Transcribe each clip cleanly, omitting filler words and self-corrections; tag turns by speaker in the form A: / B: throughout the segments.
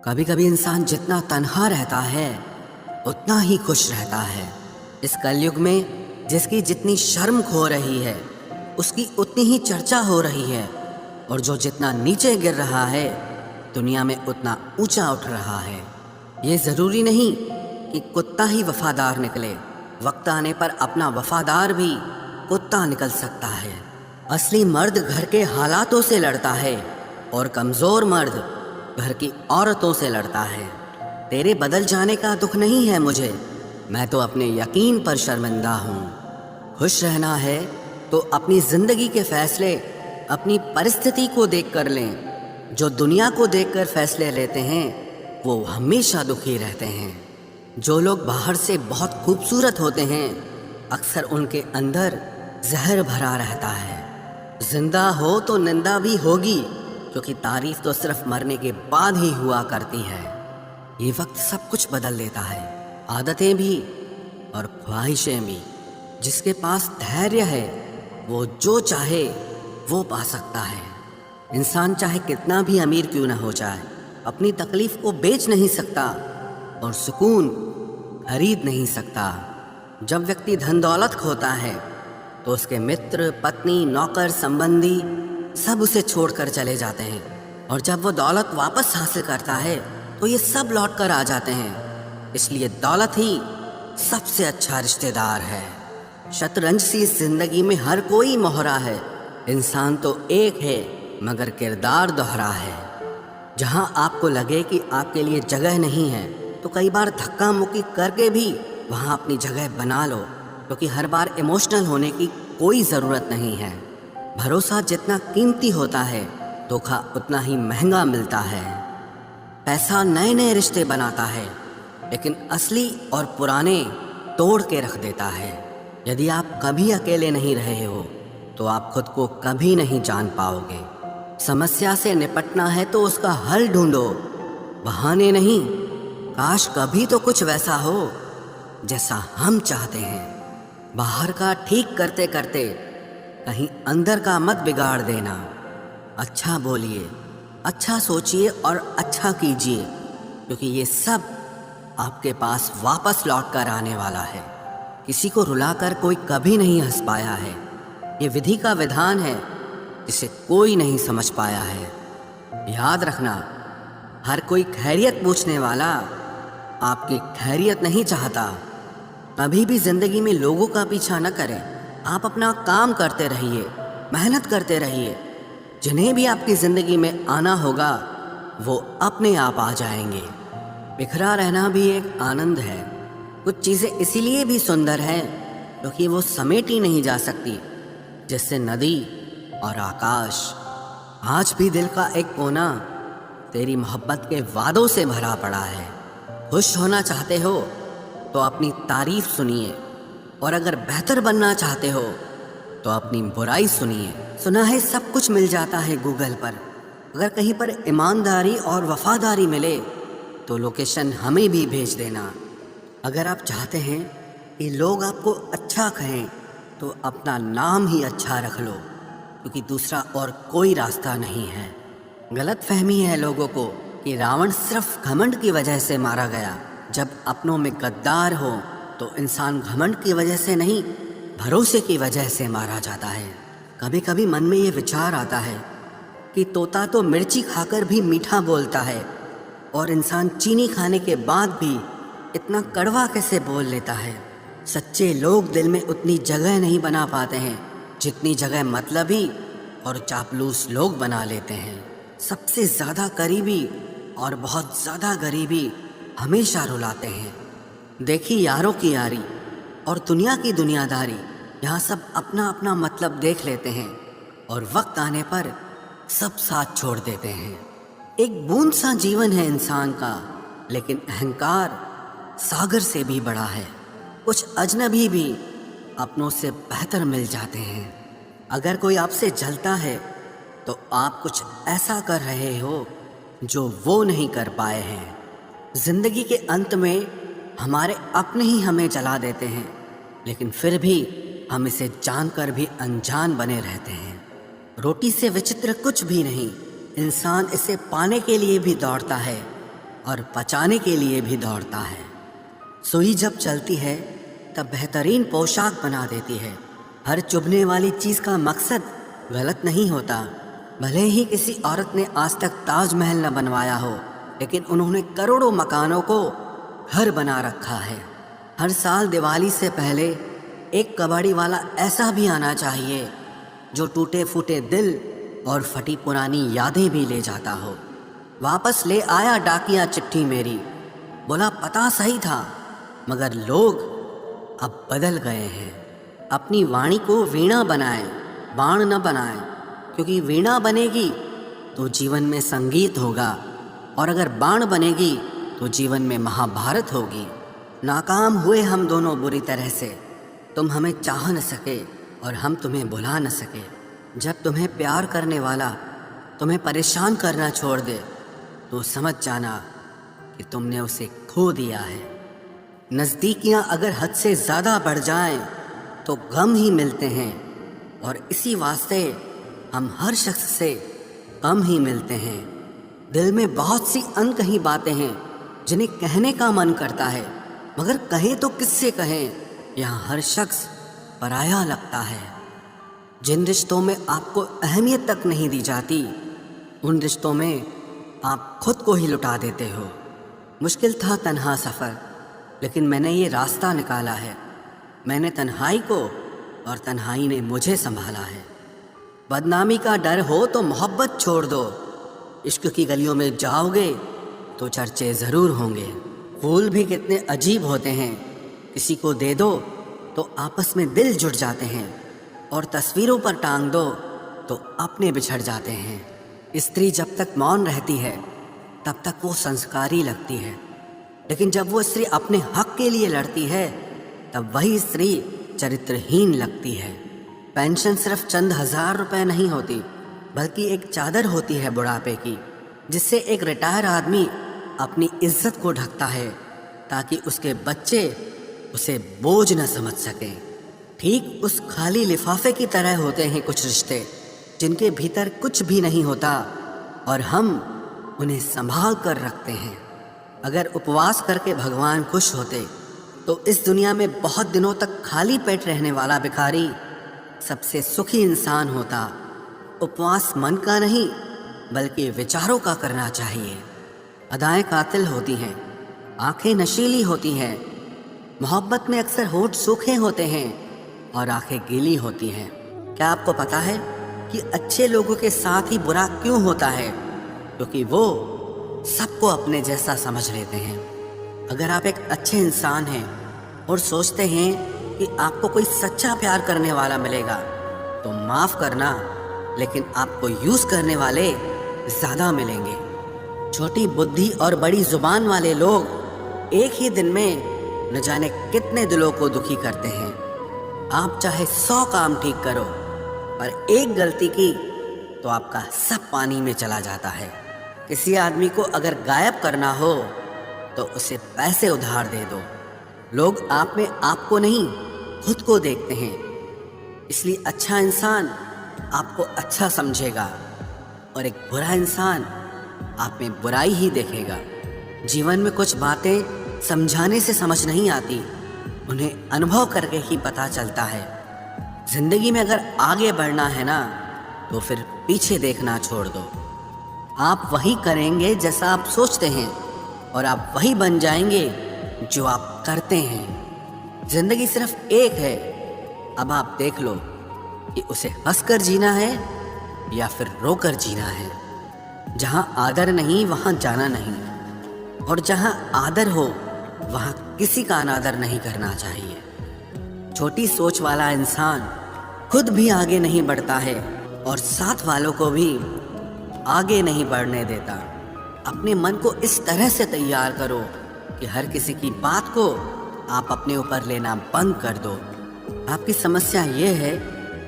A: कभी कभी इंसान जितना तन्हा रहता है उतना ही खुश रहता है। इस कलयुग में जिसकी जितनी शर्म खो रही है उसकी उतनी ही चर्चा हो रही है, और जो जितना नीचे गिर रहा है दुनिया में उतना ऊंचा उठ रहा है। ये ज़रूरी नहीं कि कुत्ता ही वफादार निकले, वक्त आने पर अपना वफादार भी कुत्ता निकल सकता है। असली मर्द घर के हालातों से लड़ता है और कमज़ोर मर्द घर की औरतों से लड़ता है। तेरे बदल जाने का दुख नहीं है मुझे, मैं तो अपने यकीन पर शर्मिंदा हूँ। खुश रहना है तो अपनी ज़िंदगी के फैसले अपनी परिस्थिति को देख कर लें। जो दुनिया को देखकर फैसले लेते हैं वो हमेशा दुखी रहते हैं। जो लोग बाहर से बहुत खूबसूरत होते हैं अक्सर उनके अंदर जहर भरा रहता है। जिंदा हो तो निंदा भी होगी, क्योंकि तारीफ तो सिर्फ मरने के बाद ही हुआ करती है। ये वक्त सब कुछ बदल देता है, आदतें भी और ख्वाहिशें भी। जिसके पास धैर्य है वो जो चाहे वो पा सकता है। इंसान चाहे कितना भी अमीर क्यों ना हो जाए, अपनी तकलीफ को बेच नहीं सकता और सुकून खरीद नहीं सकता। जब व्यक्ति धन दौलत खोता है तो उसके मित्र, पत्नी, नौकर, संबंधी सब उसे छोड़कर चले जाते हैं, और जब वो दौलत वापस हासिल करता है तो ये सब लौट कर आ जाते हैं। इसलिए दौलत ही सबसे अच्छा रिश्तेदार है। शतरंज सी जिंदगी में हर कोई मोहरा है, इंसान तो एक है मगर किरदार दोहरा है। जहां आपको लगे कि आपके लिए जगह नहीं है तो कई बार धक्का मुक्की करके भी वहां अपनी जगह बना लो, क्योंकि हर बार इमोशनल होने की कोई ज़रूरत नहीं है। भरोसा जितना कीमती होता है धोखा उतना ही महंगा मिलता है। पैसा नए नए रिश्ते बनाता है लेकिन असली और पुराने तोड़ के रख देता है। यदि आप कभी अकेले नहीं रहे हो तो आप खुद को कभी नहीं जान पाओगे। समस्या से निपटना है तो उसका हल ढूंढो, बहाने नहीं। काश कभी तो कुछ वैसा हो जैसा हम चाहते हैं। बाहर का ठीक करते करते कहीं अंदर का मत बिगाड़ देना। अच्छा बोलिए, अच्छा सोचिए और अच्छा कीजिए, क्योंकि ये सब आपके पास वापस लौट कर आने वाला है। किसी को रुलाकर कोई कभी नहीं हंस पाया है। ये विधि का विधान है जिसे कोई नहीं समझ पाया है। याद रखना, हर कोई खैरियत पूछने वाला आपकी खैरियत नहीं चाहता। कभी भी जिंदगी में लोगों का पीछा न करें, आप अपना काम करते रहिए, मेहनत करते रहिए। जिन्हें भी आपकी ज़िंदगी में आना होगा वो अपने आप आ जाएंगे। बिखरा रहना भी एक आनंद है। कुछ चीज़ें इसीलिए भी सुंदर हैं क्योंकि वो समेटी नहीं जा सकती, जैसे नदी और आकाश। आज भी दिल का एक कोना तेरी मोहब्बत के वादों से भरा पड़ा है। खुश होना चाहते हो तो अपनी तारीफ सुनिए, और अगर बेहतर बनना चाहते हो तो अपनी बुराई सुनिए। सुना है सब कुछ मिल जाता है गूगल पर, अगर कहीं पर ईमानदारी और वफादारी मिले तो लोकेशन हमें भी भेज देना। अगर आप चाहते हैं कि लोग आपको अच्छा कहें तो अपना नाम ही अच्छा रख लो, क्योंकि दूसरा और कोई रास्ता नहीं है। गलत फहमी है लोगों को कि रावण सिर्फ घमंड की वजह से मारा गया। जब अपनों में गद्दार हो तो इंसान घमंड की वजह से नहीं, भरोसे की वजह से मारा जाता है। कभी कभी मन में ये विचार आता है कि तोता तो मिर्ची खाकर भी मीठा बोलता है, और इंसान चीनी खाने के बाद भी इतना कड़वा कैसे बोल लेता है। सच्चे लोग दिल में उतनी जगह नहीं बना पाते हैं जितनी जगह मतलबी और चापलूस लोग बना लेते हैं। सबसे ज़्यादा करीबी और बहुत ज़्यादा गरीबी हमेशा रुलाते हैं। देखी यारों की यारी और दुनिया की दुनियादारी, यहाँ सब अपना अपना मतलब देख लेते हैं और वक्त आने पर सब साथ छोड़ देते हैं। एक बूंद सा जीवन है इंसान का, लेकिन अहंकार सागर से भी बड़ा है। कुछ अजनबी भी अपनों से बेहतर मिल जाते हैं। अगर कोई आपसे जलता है तो आप कुछ ऐसा कर रहे हो जो वो नहीं कर पाए हैं। जिंदगी के अंत में हमारे अपने ही हमें जला देते हैं, लेकिन फिर भी हम इसे जानकर भी अनजान बने रहते हैं। रोटी से विचित्र कुछ भी नहीं, इंसान इसे पाने के लिए भी दौड़ता है, اور پچانے کے لیے بھی دوڑتا ہے۔ سوئی جب چلتی ہے تب بہترین پوشاک بنا دیتی ہے۔ ہر چبھنے والی چیز کا مقصد غلط نہیں ہوتا۔ بھلے ہی کسی عورت نے آج تک تاج محل نہ بنوایا ہو، لیکن انہوں نے کروڑوں مکانوں کو گھر بنا رکھا ہے۔ ہر سال دیوالی سے پہلے ایک کباڑی والا ایسا بھی آنا چاہیے جو ٹوٹے پھوٹے دل اور پھٹی پرانی یادیں بھی لے جاتا ہو۔ واپس لے آیا ڈاکیا چٹھی میری، بولا پتہ صحیح تھا مگر لوگ اب بدل گئے ہیں۔ اپنی وانی کو وینا بنائیں، باण نہ بنائیں، کیونکہ وینا بنے گی تو جیون میں سنگیت ہوگا، اور اگر باण بنے گی تو جیون میں مہا بھارت ہوگی۔ ناکام ہوئے ہم دونوں بری طرح سے، تم ہمیں چاہ نہ سکے اور ہم تمہیں بھلا نہ سکے۔ جب تمہیں پیار کرنے والا تمہیں پریشان کرنا چھوڑ دے تو سمجھ جانا کہ تم نے اسے کھو دیا ہے۔ نزدیکیاں اگر حد سے زیادہ بڑھ جائیں تو غم ہی ملتے ہیں، اور اسی واسطے ہم ہر شخص سے کم ہی ملتے ہیں۔ دل میں بہت سی انکہی باتیں ہیں جنہیں کہنے کا من کرتا ہے، مگر کہیں تو کس سے کہیں؟ یہاں ہر شخص پرایا لگتا ہے۔ جن رشتوں میں آپ کو اہمیت تک نہیں دی جاتی، ان رشتوں میں آپ خود کو ہی لٹا دیتے ہو۔ مشکل تھا تنہا سفر، لیکن میں نے یہ راستہ نکالا ہے۔ میں نے تنہائی کو اور تنہائی نے مجھے سنبھالا ہے۔ بدنامی کا ڈر ہو تو محبت چھوڑ دو، عشق کی گلیوں میں جاؤ گے تو چرچے ضرور ہوں گے۔ پھول بھی کتنے عجیب ہوتے ہیں، کسی کو دے دو تو آپس میں دل جڑ جاتے ہیں، اور تصویروں پر ٹانگ دو تو اپنے بچھڑ جاتے ہیں۔ استری جب تک مون رہتی ہے تب تک وہ سنسکاری لگتی ہے، لیکن جب وہ استری اپنے حق کے لیے لڑتی ہے تب وہی استری چرترہین لگتی ہے۔ پینشن صرف چند ہزار روپے نہیں ہوتی، بلکہ ایک چادر ہوتی ہے بڑھاپے کی، جس سے ایک ریٹائر آدمی اپنی عزت کو ڈھکتا ہے تاکہ اس کے بچے اسے بوجھ نہ سمجھ سکیں۔ ٹھیک اس خالی لفافے کی طرح ہوتے ہیں کچھ رشتے جن کے بھیتر کچھ بھی نہیں ہوتا اور ہم انہیں سنبھال کر رکھتے ہیں۔ اگر اپواس کر کے بھگوان خوش ہوتے تو اس دنیا میں بہت دنوں تک خالی پیٹ رہنے والا بھکاری سب سے سکھی انسان ہوتا۔ اپواس من کا نہیں بلکہ وچاروں کا کرنا چاہیے۔ ادائیں قاتل ہوتی ہیں، آنکھیں نشیلی ہوتی ہیں، محبت میں اکثر ہونٹ سوکھے ہوتے ہیں اور آنکھیں گیلی ہوتی ہیں۔ کیا آپ کو پتا ہے کہ اچھے لوگوں کے ساتھ ہی برا کیوں ہوتا ہے؟ کیونکہ وہ سب کو اپنے جیسا سمجھ لیتے ہیں۔ اگر آپ ایک اچھے انسان ہیں اور سوچتے ہیں کہ آپ کو کوئی سچا پیار کرنے والا ملے گا تو معاف کرنا، لیکن آپ کو یوز کرنے والے زیادہ ملیں گے۔ چھوٹی بدھی اور بڑی زبان والے لوگ ایک ہی دن میں نہ جانے کتنے دلوں کو دکھی کرتے ہیں۔ آپ چاہے 100 کام ٹھیک کرو، پر ایک غلطی کی تو آپ کا سب پانی میں چلا جاتا ہے۔ کسی آدمی کو اگر غائب کرنا ہو تو اسے پیسے ادھار دے دو۔ لوگ آپ میں آپ کو نہیں خود کو دیکھتے ہیں، اس لیے اچھا انسان آپ کو اچھا سمجھے گا اور ایک برا انسان آپ میں برائی ہی دیکھے گا۔ جیون میں کچھ باتیں سمجھانے سے سمجھ نہیں آتی، انہیں انبھو کر کے ہی پتہ چلتا ہے۔ زندگی میں اگر آگے بڑھنا ہے نا تو پھر پیچھے دیکھنا چھوڑ دو۔ آپ وہی کریں گے جیسا آپ سوچتے ہیں، اور آپ وہی بن جائیں گے جو آپ کرتے ہیں۔ زندگی صرف ایک ہے، اب آپ دیکھ لو کہ اسے ہنس کر جینا ہے یا پھر رو کر جینا ہے۔ جہاں آدر نہیں وہاں جانا نہیں، اور جہاں آدر ہو وہاں کسی کا انادر نہیں کرنا چاہیے۔ چھوٹی سوچ والا انسان خود بھی آگے نہیں بڑھتا ہے اور ساتھ والوں کو بھی آگے نہیں بڑھنے دیتا۔ اپنے من کو اس طرح سے تیار کرو کہ ہر کسی کی بات کو آپ اپنے اوپر لینا بند کر دو۔ آپ کی سمسیا یہ ہے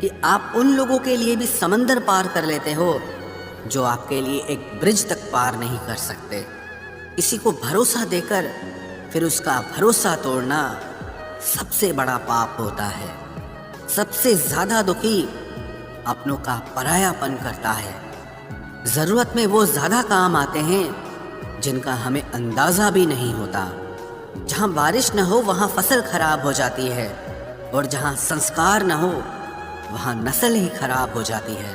A: کہ آپ ان لوگوں کے لیے بھی سمندر پار کر لیتے ہو جو آپ کے لیے ایک برج تک پار نہیں کر سکتے۔ کسی کو بھروسہ دے کر پھر اس کا بھروسہ توڑنا سب سے بڑا پاپ ہوتا ہے۔ سب سے زیادہ دکھی اپنوں کا پرایا پن کرتا ہے۔ ضرورت میں وہ زیادہ کام آتے ہیں जिनका हमें अंदाज़ा भी नहीं होता। जहाँ बारिश न हो वहाँ फसल खराब हो जाती है, और जहाँ संस्कार न हो वहाँ नस्ल ही खराब हो जाती है।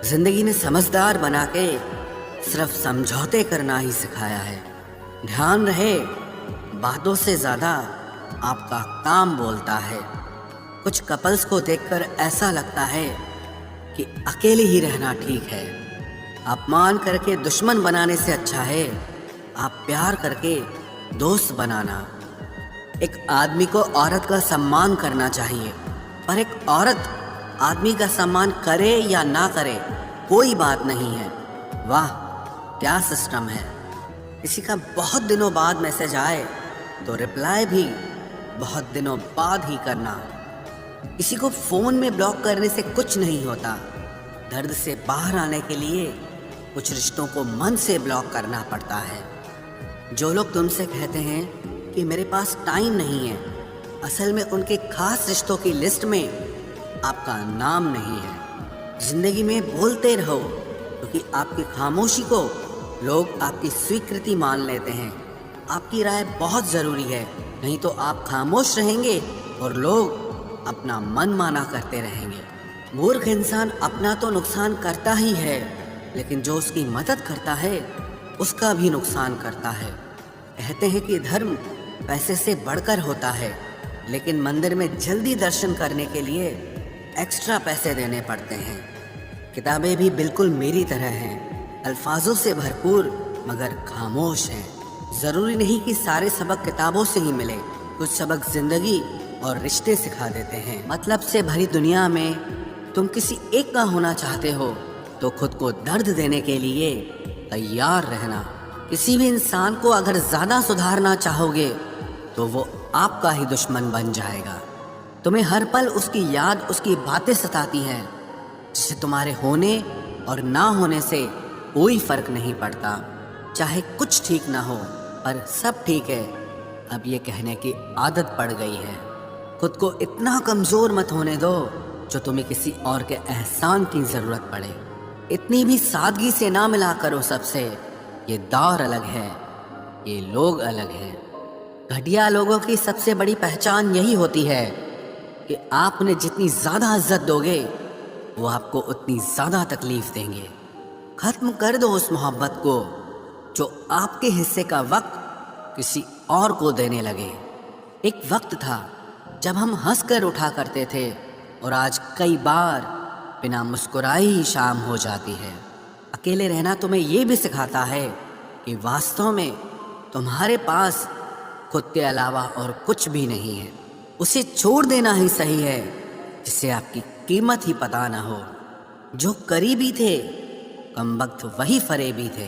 A: जिंदगी ने समझदार बना के सिर्फ समझौते करना ही सिखाया है। ध्यान रहे, बातों से ज़्यादा आपका काम बोलता है। कुछ कपल्स को देखकर ऐसा लगता है कि अकेले ही रहना ठीक है। अपमान करके दुश्मन बनाने से अच्छा है आप प्यार करके दोस्त बनाना। एक आदमी को औरत का सम्मान करना चाहिए, पर एक औरत आदमी का सम्मान करे या ना करे कोई बात नहीं है। वाह क्या सिस्टम है। किसी का बहुत दिनों बाद मैसेज आए तो रिप्लाई भी बहुत दिनों बाद ही करना। किसी को फ़ोन में ब्लॉक करने से कुछ नहीं होता। दर्द से बाहर आने के लिए कुछ रिश्तों को मन से ब्लॉक करना पड़ता है। जो लोग तुमसे कहते हैं कि मेरे पास टाइम नहीं है, असल में उनके खास रिश्तों की लिस्ट में आपका नाम नहीं है। जिंदगी में बोलते रहो, क्योंकि आपकी खामोशी को लोग आपकी स्वीकृति मान लेते हैं। आपकी राय बहुत ज़रूरी है, नहीं तो आप खामोश रहेंगे और लोग अपना मन माना करते रहेंगे। मूर्ख इंसान अपना तो नुकसान करता ही है, लेकिन जो उसकी मदद करता है उसका भी नुकसान करता है। कहते हैं कि धर्म पैसे से बढ़कर होता है, लेकिन मंदिर में जल्दी दर्शन करने के लिए एक्स्ट्रा पैसे देने पड़ते हैं। किताबें भी बिल्कुल मेरी तरह हैं, अल्फाजों से भरपूर मगर खामोश हैं। ज़रूरी नहीं कि सारे सबक किताबों से ही मिले, कुछ सबक ज़िंदगी और रिश्ते सिखा देते हैं। मतलब से भरी दुनिया में तुम किसी एक का होना चाहते हो तो खुद को दर्द देने के लिए तैयार रहना। किसी भी इंसान को अगर ज़्यादा सुधारना चाहोगे तो वो आपका ही दुश्मन बन जाएगा। तुम्हें हर पल उसकी याद, उसकी बातें सताती हैं, जिससे तुम्हारे होने और ना होने से कोई फर्क नहीं पड़ता। चाहे कुछ ठीक ना हो पर सब ठीक है, अब ये कहने की आदत पड़ गई है। खुद को इतना कमज़ोर मत होने दो जो तुम्हें किसी और के एहसान की ज़रूरत पड़े। इतनी भी सादगी से ना मिला करो सबसे। ये दौर अलग है, ये लोग अलग हैं। घटिया लोगों की सबसे बड़ी पहचान यही होती है कि आप उन्हें जितनी ज़्यादा इज्जत दोगे वो आपको उतनी ज़्यादा तकलीफ़ देंगे। ख़त्म कर दो उस मोहब्बत को जो आपके हिस्से का वक्त किसी और को देने लगे। एक वक्त था जब हम हंसकर उठा करते थे, और आज कई बार बिना मुस्कुराए ही शाम हो जाती है। अकेले रहना तुम्हें ये भी सिखाता है कि वास्तव में तुम्हारे पास खुद के अलावा और कुछ भी नहीं है। उसे छोड़ देना ही सही है जिससे आपकी कीमत ही पता ना हो। जो करीबी थे कमबख्त वही फरेबी थे।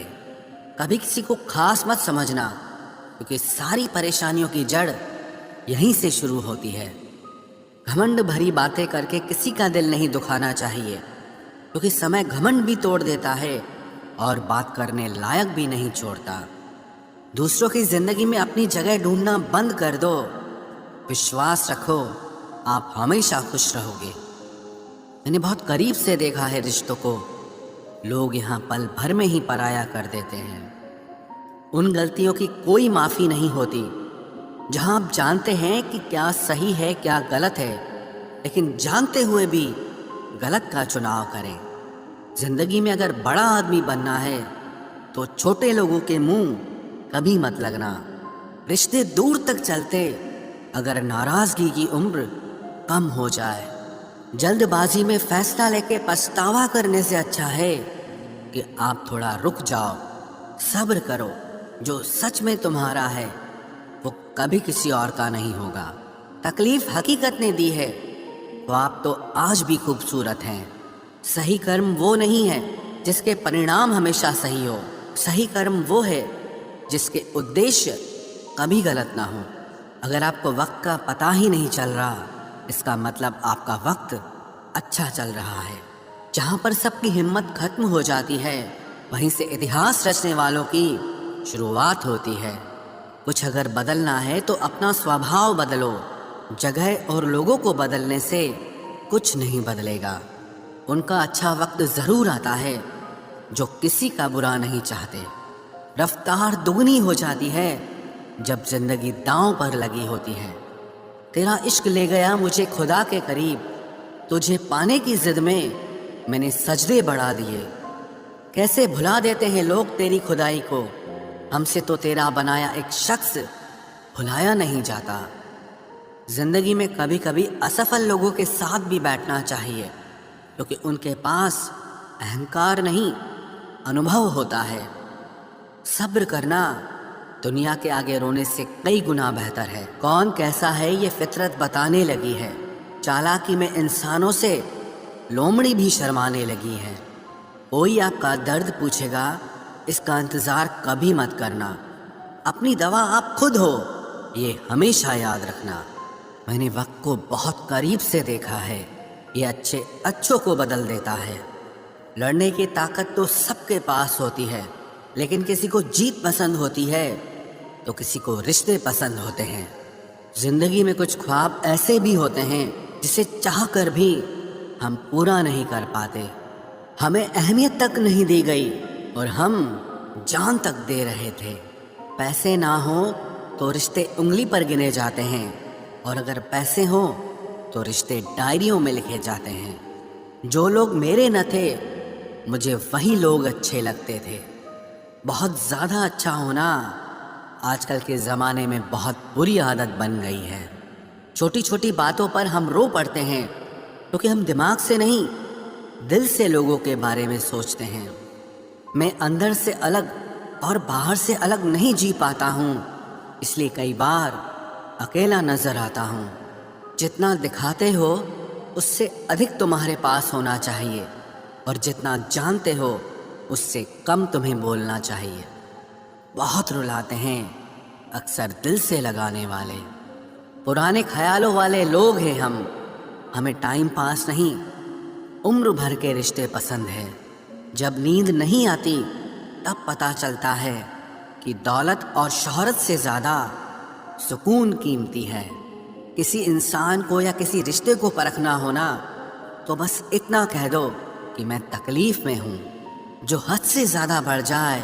A: कभी किसी को खास मत समझना, क्योंकि सारी परेशानियों की जड़ यहीं से शुरू होती है। घमंड भरी बातें करके किसी का दिल नहीं दुखाना चाहिए, क्योंकि समय घमंड भी तोड़ देता है और बात करने लायक भी नहीं छोड़ता। दूसरों की ज़िंदगी में अपनी जगह ढूंढना बंद कर दो। विश्वास रखो, आप हमेशा खुश रहोगे। मैंने बहुत करीब से देखा है रिश्तों को, लोग यहाँ पल भर में ही पराया कर देते हैं। उन गलतियों की कोई माफ़ी नहीं होती जहाँ आप जानते हैं कि क्या सही है क्या गलत है, लेकिन जानते हुए भी गलत का चुनाव करें। ज़िंदगी में अगर बड़ा आदमी बनना है तो छोटे लोगों के मुंह कभी मत लगना। रिश्ते दूर तक चलते अगर नाराज़गी की उम्र कम हो जाए। जल्दबाजी में फैसला लेके पछतावा करने से अच्छा है कि आप थोड़ा रुक जाओ, सब्र करो। जो सच में तुम्हारा है वो कभी किसी और का नहीं होगा। तकलीफ हकीकत ने दी है तो आप तो आज भी खूबसूरत हैं। सही कर्म वो नहीं है जिसके परिणाम हमेशा सही हो। सही कर्म वो है जिसके उद्देश्य कभी गलत ना हो। अगर आपको वक्त का पता ही नहीं चल रहा, इसका मतलब आपका वक्त अच्छा चल रहा है। जहाँ पर सबकी हिम्मत खत्म हो जाती है, वहीं से इतिहास रचने वालों की शुरुआत होती है। कुछ अगर बदलना है तो अपना स्वभाव बदलो। जगह और लोगों को बदलने से कुछ नहीं बदलेगा। उनका अच्छा वक्त ज़रूर आता है जो किसी का बुरा नहीं चाहते। رفتار دگنی ہو جاتی ہے جب زندگی داؤں پر لگی ہوتی ہے۔ تیرا عشق لے گیا مجھے خدا کے قریب، تجھے پانے کی ضد میں نے سجدے بڑھا دیے۔ کیسے بھلا دیتے ہیں لوگ تیری خدائی کو، ہم سے تو تیرا بنایا ایک شخص بھلایا نہیں جاتا۔ زندگی میں کبھی کبھی اسفل لوگوں کے ساتھ بھی بیٹھنا چاہیے، کیونکہ ان کے پاس اہنکار نہیں، انوبھو ہوتا ہے۔ صبر کرنا دنیا کے آگے رونے سے کئی گنا بہتر ہے۔ کون کیسا ہے یہ فطرت بتانے لگی ہے، چالاکی میں انسانوں سے لومڑی بھی شرمانے لگی ہے۔ کوئی آپ کا درد پوچھے گا، اس کا انتظار کبھی مت کرنا، اپنی دوا آپ خود ہو، یہ ہمیشہ یاد رکھنا۔ میں نے وقت کو بہت قریب سے دیکھا ہے، یہ اچھے اچھوں کو بدل دیتا ہے۔ لڑنے کی طاقت تو سب کے پاس ہوتی ہے، لیکن کسی کو جیت پسند ہوتی ہے تو کسی کو رشتے پسند ہوتے ہیں۔ زندگی میں کچھ خواب ایسے بھی ہوتے ہیں جسے چاہ کر بھی ہم پورا نہیں کر پاتے، ہمیں اہمیت تک نہیں دی گئی اور ہم جان تک دے رہے تھے۔ پیسے نہ ہوں تو رشتے انگلی پر گنے جاتے ہیں، اور اگر پیسے ہوں تو رشتے ڈائریوں میں لکھے جاتے ہیں۔ جو لوگ میرے نہ تھے مجھے وہی لوگ اچھے لگتے تھے۔ بہت زیادہ اچھا ہونا آج کل کے زمانے میں بہت بری عادت بن گئی ہے۔ چھوٹی چھوٹی باتوں پر ہم رو پڑتے ہیں کیونکہ ہم دماغ سے نہیں، دل سے لوگوں کے بارے میں سوچتے ہیں۔ میں اندر سے الگ اور باہر سے الگ نہیں جی پاتا ہوں، اس لیے کئی بار اکیلا نظر آتا ہوں۔ جتنا دکھاتے ہو اس سے ادھک تمہارے پاس ہونا چاہیے، اور جتنا جانتے ہو اس سے کم تمہیں بولنا چاہیے۔ بہت رلاتے ہیں اکثر دل سے لگانے والے، پرانے خیالوں والے لوگ ہیں ہم، ہمیں ٹائم پاس نہیں، عمر بھر کے رشتے پسند ہیں۔ جب نیند نہیں آتی تب پتہ چلتا ہے کہ دولت اور شہرت سے زیادہ سکون قیمتی ہے۔ کسی انسان کو یا کسی رشتے کو پرکھنا ہونا تو بس اتنا کہہ دو کہ میں تکلیف میں ہوں۔ جو حد سے زیادہ بڑھ جائے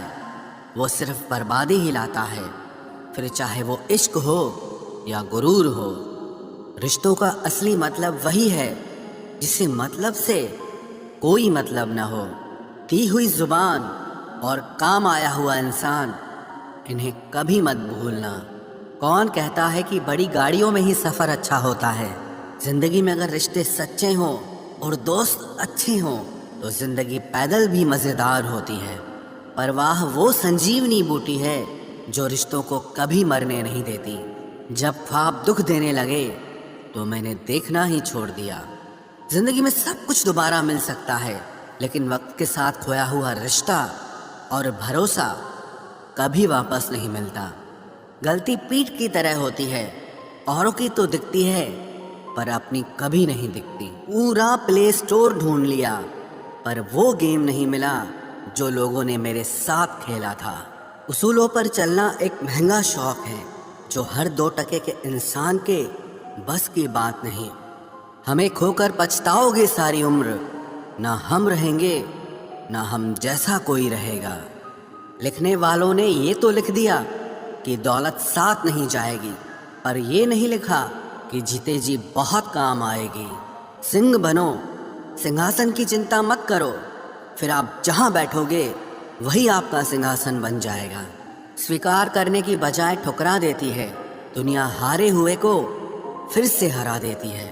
A: وہ صرف بربادی ہی لاتا ہے، پھر چاہے وہ عشق ہو یا غرور ہو۔ رشتوں کا اصلی مطلب وہی ہے جسے مطلب سے کوئی مطلب نہ ہو۔ دی ہوئی زبان اور کام آیا ہوا انسان، انہیں کبھی مت بھولنا۔ کون کہتا ہے کہ بڑی گاڑیوں میں ہی سفر اچھا ہوتا ہے؟ زندگی میں اگر رشتے سچے ہوں اور دوست اچھے ہوں تو زندگی پیدل بھی مزیدار ہوتی ہے۔ پرواہ وہ سنجیونی بوٹی ہے جو رشتوں کو کبھی مرنے نہیں دیتی۔ جب خواب دکھ دینے لگے تو میں نے دیکھنا ہی چھوڑ دیا۔ زندگی میں سب کچھ دوبارہ مل سکتا ہے، لیکن وقت کے ساتھ کھویا ہوا رشتہ اور بھروسہ کبھی واپس نہیں ملتا۔ غلطی پیٹھ کی طرح ہوتی ہے، اوروں کی تو دکھتی ہے پر اپنی کبھی نہیں دکھتی۔ پورا پلے سٹور ڈھونڈ لیا پر وہ گیم نہیں ملا جو لوگوں نے میرے ساتھ کھیلا تھا۔ اصولوں پر چلنا ایک مہنگا شوق ہے جو ہر 2 ٹکے کے انسان کے بس کی بات نہیں۔ ہمیں کھو کر پچھتاؤ گے ساری عمر، نہ ہم رہیں گے نہ ہم جیسا کوئی رہے گا۔ لکھنے والوں نے یہ تو لکھ دیا کہ دولت ساتھ نہیں جائے گی، پر یہ نہیں لکھا کہ جیتے جی بہت کام آئے گی۔ سنگ بنو، سنگھاسن کی چنتا مت کرو، پھر آپ جہاں بیٹھو گے وہی آپ کا سنگھاسن بن جائے گا۔ سویکار کرنے کی بجائے ٹھکرا دیتی ہے، دنیا ہارے ہوئے کو پھر سے ہرا دیتی ہے۔